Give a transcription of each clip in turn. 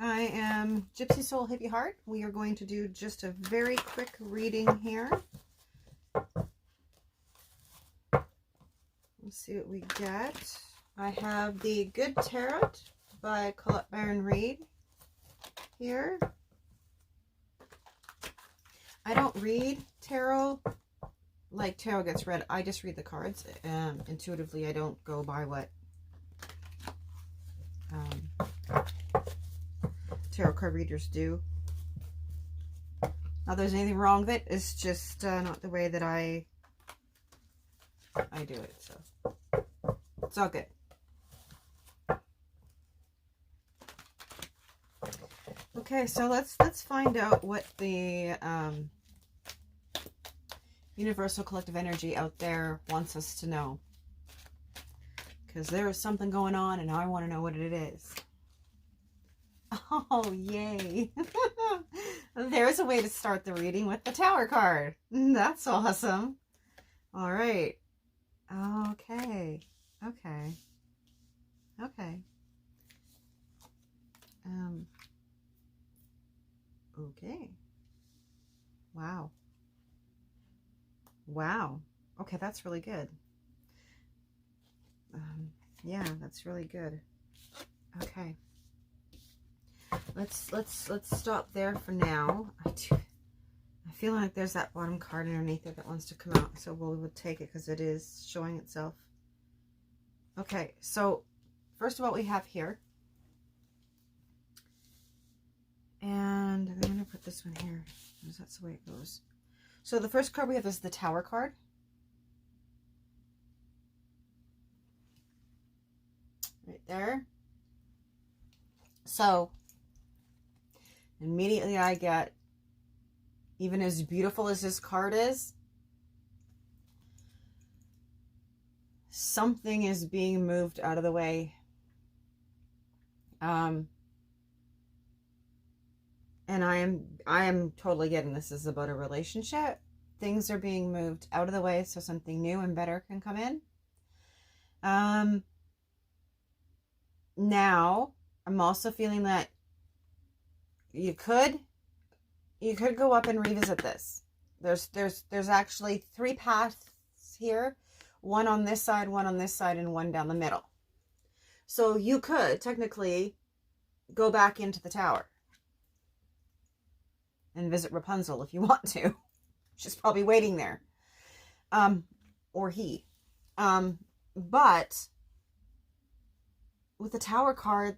I am Gypsy Soul Hippie Heart. We are going to do just a very quick reading here. Let's see what we get. I have the Good Tarot by Collete Baron-Reid here. I don't read tarot like tarot gets read. I just read the cards. Intuitively, I don't go by what tarot card readers do. Not there's anything wrong with it. It's just not the way that I do it. So it's all good. Okay, so let's find out what the universal collective energy out there wants us to know. Because there is something going on and I want to know what it is. Oh, yay. There's a way to start the reading with the Tower card. That's awesome. All right. Okay. Okay. Okay. Okay. Wow. Wow. Okay, that's really good. Yeah, that's really good. Okay. Let's stop there for now. I feel like there's that bottom card underneath it that wants to come out, so we'll take it because it is showing itself. Okay, so first of all, we have here, and I'm going to put this one here because that's the way it goes. So the first card we have is the Tower card. Right there. So immediately I get, even as beautiful as this card is, something is being moved out of the way. And I am totally getting this is about a relationship. Things are being moved out of the way so something new and better can come in. Now I'm also feeling that you could go up and revisit this. There's actually 3 paths here, one on this side, one on this side, and one down the middle. So you could technically go back into the Tower and visit Rapunzel if you want to. She's probably waiting there. Or he. But with the Tower card,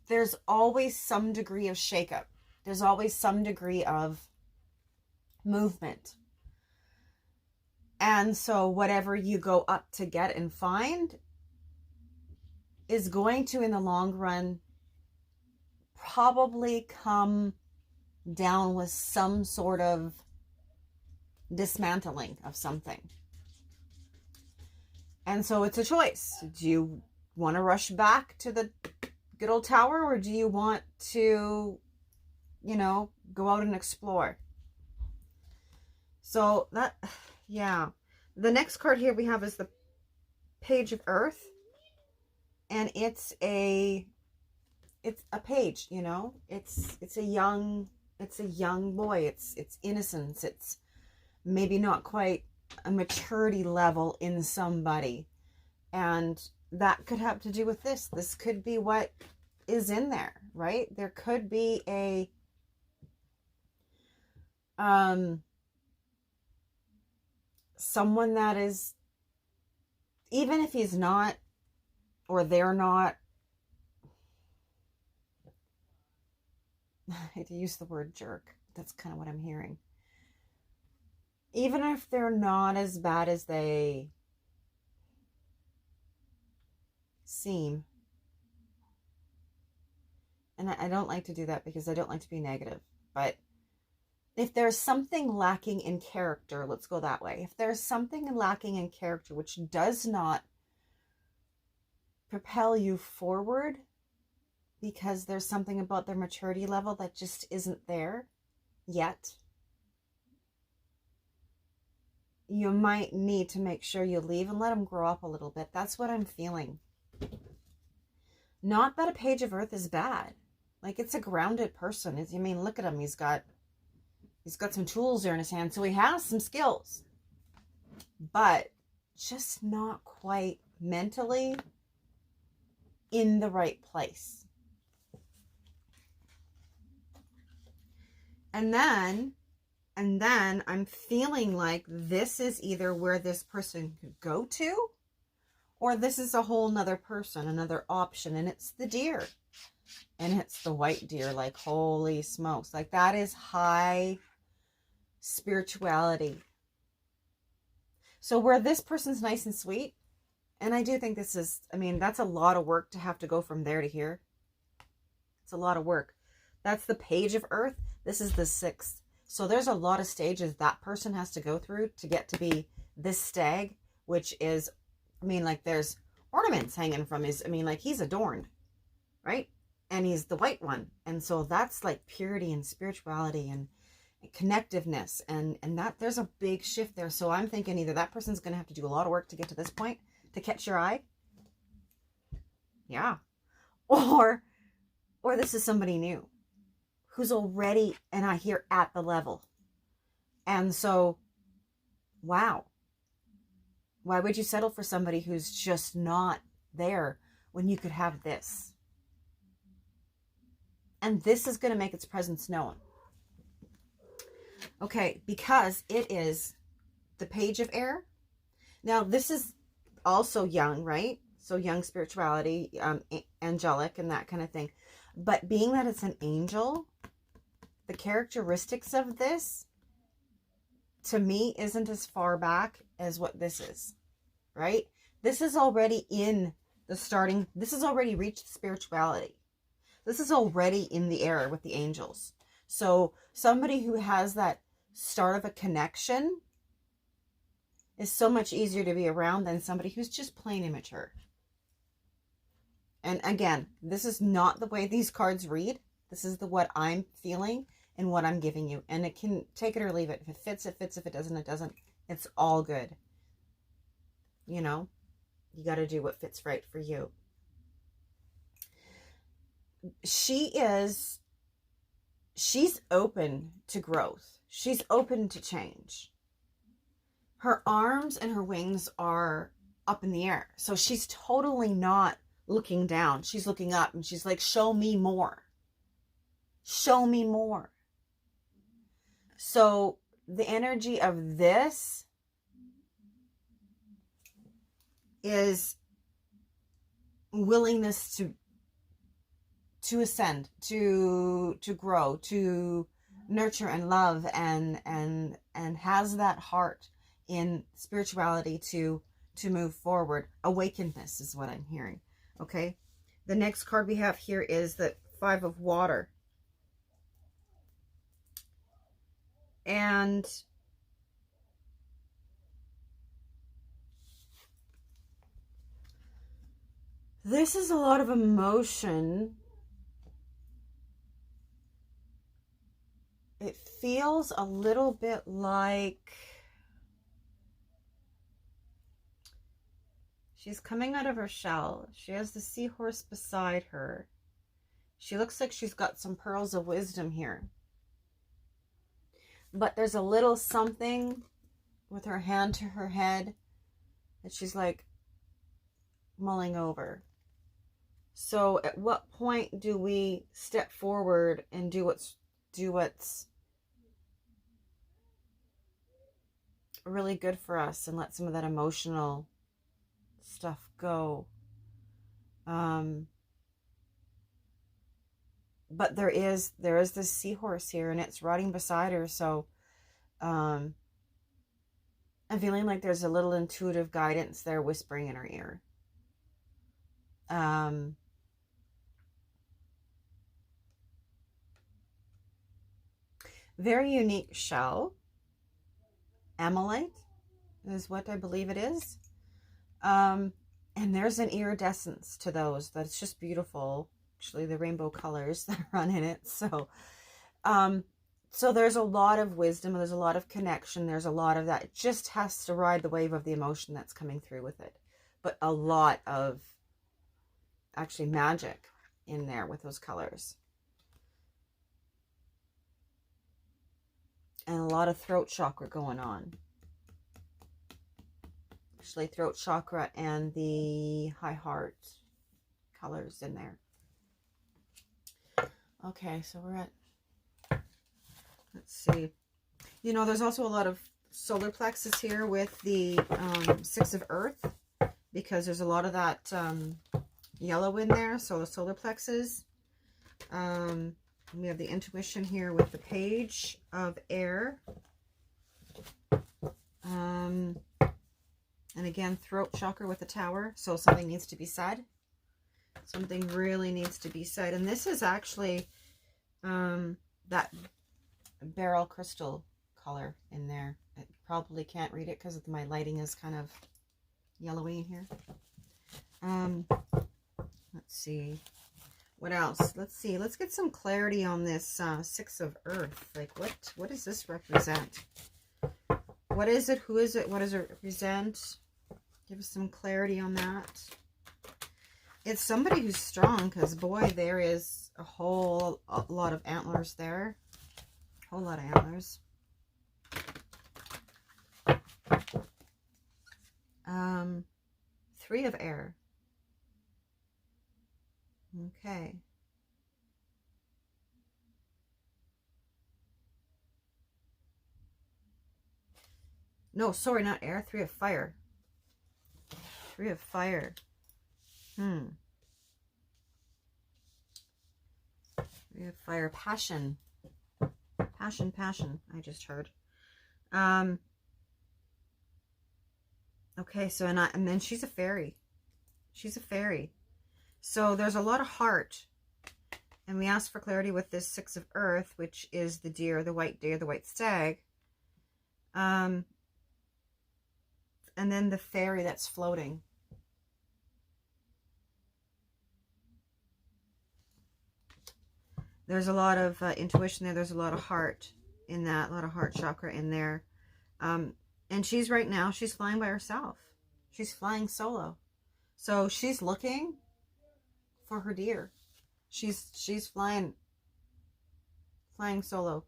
there's always some degree of shakeup. There's always some degree of movement. And so whatever you go up to get and find is going to, in the long run, probably come down with some sort of dismantling of something. And so it's a choice. Do you want to rush back to the good old Tower, or do you want to, you know, go out and explore? So that, yeah. The next card here we have is the Page of Earth, and it's a page, you know. It's a young boy. It's innocence. It's maybe not quite a maturity level in somebody, and that could have to do with this. This could be what is in there, right? There could be a someone that is, even if he's not, or they're not, I hate to use the word jerk. That's kind of what I'm hearing. Even if they're not as bad as they seem. And I don't like to do that because I don't like to be negative. But if there's something lacking in character, let's go that way. If there's something lacking in character which does not propel you forward because there's something about their maturity level that just isn't there yet, you might need to make sure you leave and let them grow up a little bit. That's what I'm feeling. Not that a Page of Earth is bad. Like, it's a grounded person. I mean, look at him. He's got some tools there in his hand. So he has some skills, but just not quite mentally in the right place. And then I'm feeling like this is either where this person could go to, or this is a whole nother person, another option, and it's the deer. And it's the white deer. Like, holy smokes. Like, that is high spirituality. So where this person's nice and sweet, and I do think this is, I mean, that's a lot of work to have to go from there to here. It's a lot of work. That's the Page of Earth. This is the 6th. So there's a lot of stages that person has to go through to get to be this stag, which is, I mean, like, there's ornaments hanging from his, I mean, like, he's adorned, right? And he's the white one. And so that's like purity and spirituality and connectiveness. And that there's a big shift there. So I'm thinking either that person's going to have to do a lot of work to get to this point to catch your eye. Yeah. Or this is somebody new who's already, and I hear, at the level. And so, wow. Why would you settle for somebody who's just not there when you could have this? And this is going to make its presence known. Okay, because it is the Page of Air. Now, this is also young, right? So young spirituality, angelic and that kind of thing. But being that it's an angel, the characteristics of this, to me, isn't as far back as what this is, right? This is already in the starting. This has already reached spirituality. This is already in the air with the angels. So somebody who has that start of a connection is so much easier to be around than somebody who's just plain immature. And again, this is not the way these cards read. This is what I'm feeling and what I'm giving you. And it can take it or leave it. If it fits, it fits. If it doesn't, it doesn't. It's all good. You know, you got to do what fits right for you. She's open to growth. She's open to change. Her arms and her wings are up in the air. So she's totally not looking down. She's looking up and she's like, show me more. Show me more. So the energy of this is willingness to ascend, to grow, to nurture and love, and has that heart in spirituality to move forward. Awakenedness is what I'm hearing. Okay. The next card we have here is the 5 of Water. And this is a lot of emotion. It feels a little bit like she's coming out of her shell. She has the seahorse beside her. She looks like she's got some pearls of wisdom here. But there's a little something with her hand to her head that she's like mulling over. So at what point do we step forward and do what's really good for us and let some of that emotional stuff go? But there is this seahorse here and it's riding beside her. So I'm feeling like there's a little intuitive guidance there whispering in her ear. Very unique shell. Amylite is what I believe it is. And there's an iridescence to those that's just beautiful. Actually, the rainbow colors that run in it. So there's a lot of wisdom. There's a lot of connection. There's a lot of that. It just has to ride the wave of the emotion that's coming through with it. But a lot of actually magic in there with those colors. And a lot of throat chakra going on. Actually, throat chakra and the high heart colors in there. Okay, so we're at, let's see. You know, there's also a lot of solar plexus here with the Six of Earth, because there's a lot of that yellow in there. So the solar plexus. We have the intuition here with the Page of Air. And again, throat chakra with the Tower. So something needs to be said. Something really needs to be said. And this is actually that beryl crystal color in there. I probably can't read it because my lighting is kind of yellowy in here. Let's see. What else? Let's see. Let's get some clarity on this Six of Earth. Like, what does this represent? What is it? Who is it? What does it represent? Give us some clarity on that. It's somebody who's strong, because, boy, there is a lot of antlers there. A whole lot of antlers. Three of Air. Okay. No, sorry, not air. Three of Fire. Three of Fire. Three of Fire. Passion. Passion, passion, I just heard. Okay, so, and then she's a fairy. She's a fairy. So there's a lot of heart. And we ask for clarity with this Six of Earth, which is the deer, the white deer, the white stag. And then the fairy that's floating. There's a lot of intuition there. There's a lot of heart in that, a lot of heart chakra in there. And she's right now, she's flying by herself. She's flying solo. So she's looking for her deer. She's flying solo.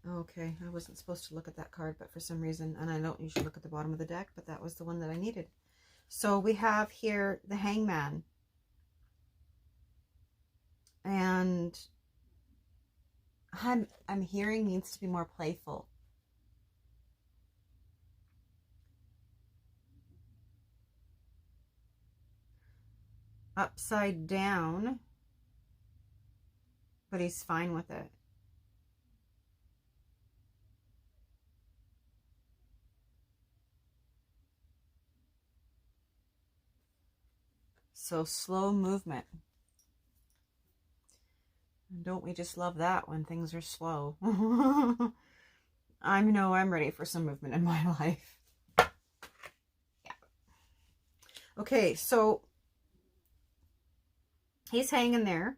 Okay, I wasn't supposed to look at that card, but for some reason, and I don't usually look at the bottom of the deck, but that was the one that I needed. So we have here the Hangman. And I'm hearing needs to be more playful. Upside down, but he's fine with it. So slow movement. Don't we just love that when things are slow? I'm ready for some movement in my life. Yeah. Okay, so he's hanging there.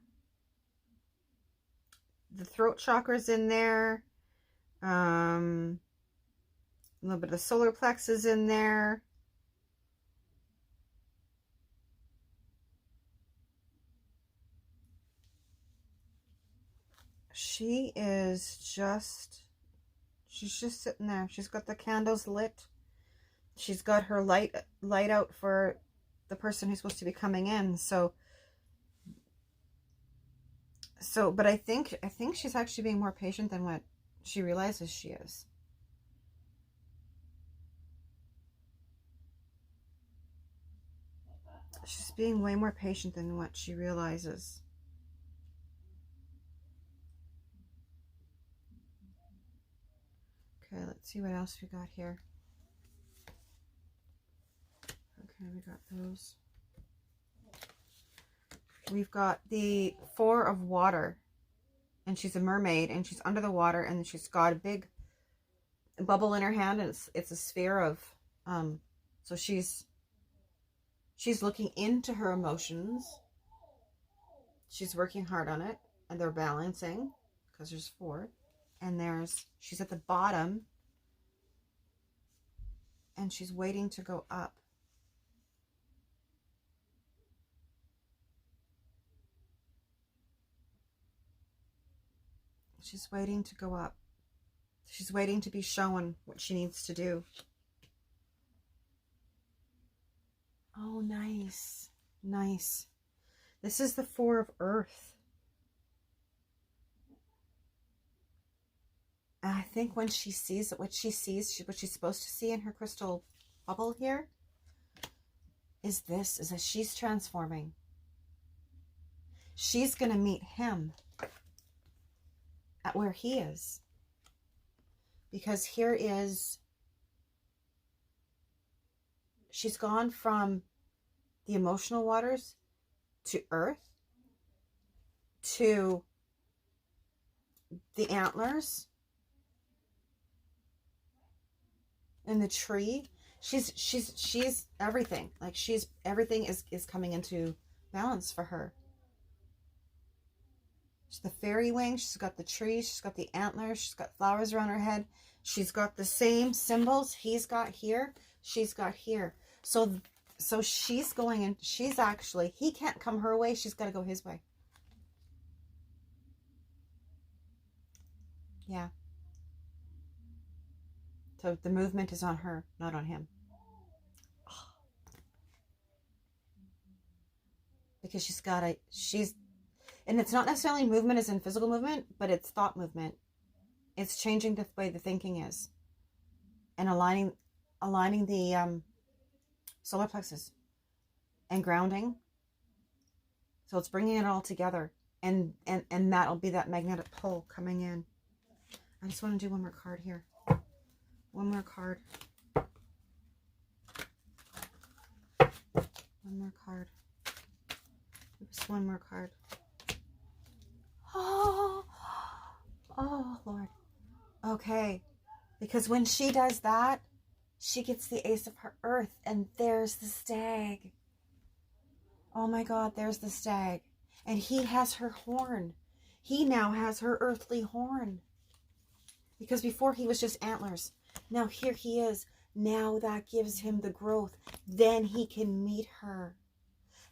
The throat chakra's in there. A little bit of the solar plexus in there. She's just sitting there. She's got the candles lit. She's got her light out for the person who's supposed to be coming in. So, but I think she's actually being more patient than what she realizes she is. She's being way more patient than what she realizes. Okay, let's see what else we got here. Okay, we got those. We've got the Four of Water. And she's a mermaid, and she's under the water, and she's got a big bubble in her hand, and it's a sphere of, so she's looking into her emotions. She's working hard on it, and they're balancing, because there's four. And she's at the bottom, and she's waiting to go up. She's waiting to go up. She's waiting to be shown what she needs to do. Oh, nice. Nice. This is the Four of Earth. I think when she sees what she sees, what she's supposed to see in her crystal bubble here, is that she's transforming. She's going to meet him at where he is. Because here is, she's gone from the emotional waters to earth, to the antlers and the tree. She's everything. Like everything is coming into balance for her. She's the fairy wing. She's got the tree. She's got the antlers. She's got flowers around her head. She's got the same symbols he's got here. She's got here. So she's going, and she's actually, he can't come her way. She's got to go his way. Yeah. So the movement is on her, not on him. Because and it's not necessarily movement as in physical movement, but it's thought movement. It's changing the way the thinking is. And aligning the solar plexus and grounding. So it's bringing it all together. And that'll be that magnetic pull coming in. I just want to do one more card here. One more card. One more card. Just one more card. Oh, Lord. Okay. Because when she does that, she gets the Ace of her Earth, and there's the stag. Oh my God, there's the stag. And he has her horn. He now has her earthly horn. Because before he was just antlers. Now here he is. Now that gives him the growth. Then he can meet her.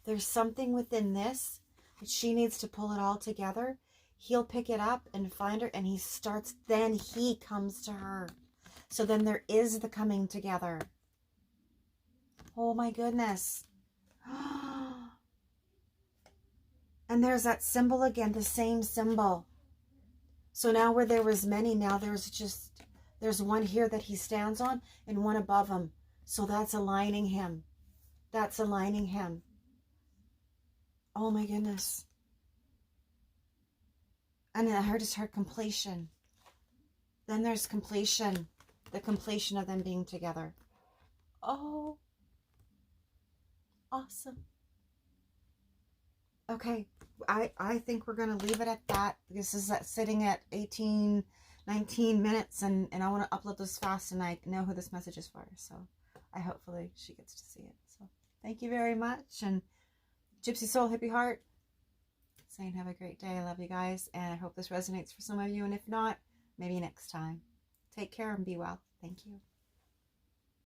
There's something within this that she needs to pull it all together. He'll pick it up and find her, and then he comes to her. So then there is the coming together. Oh my goodness. And there's that symbol again, the same symbol. So now where there was many, now there's one here that he stands on and one above him. So that's aligning him. That's aligning him. Oh my goodness. And I just heard completion. Then there's completion. The completion of them being together. Oh. Awesome. Okay. I think we're going to leave it at that. This is sitting at 19 minutes. And I want to upload this fast. And I know who this message is for. So hopefully she gets to see it. So thank you very much. And Gypsy Soul, Hippie Heart, saying have a great day. I love you guys, and I hope this resonates for some of you, and if not, maybe next time. Take care and be well. Thank you.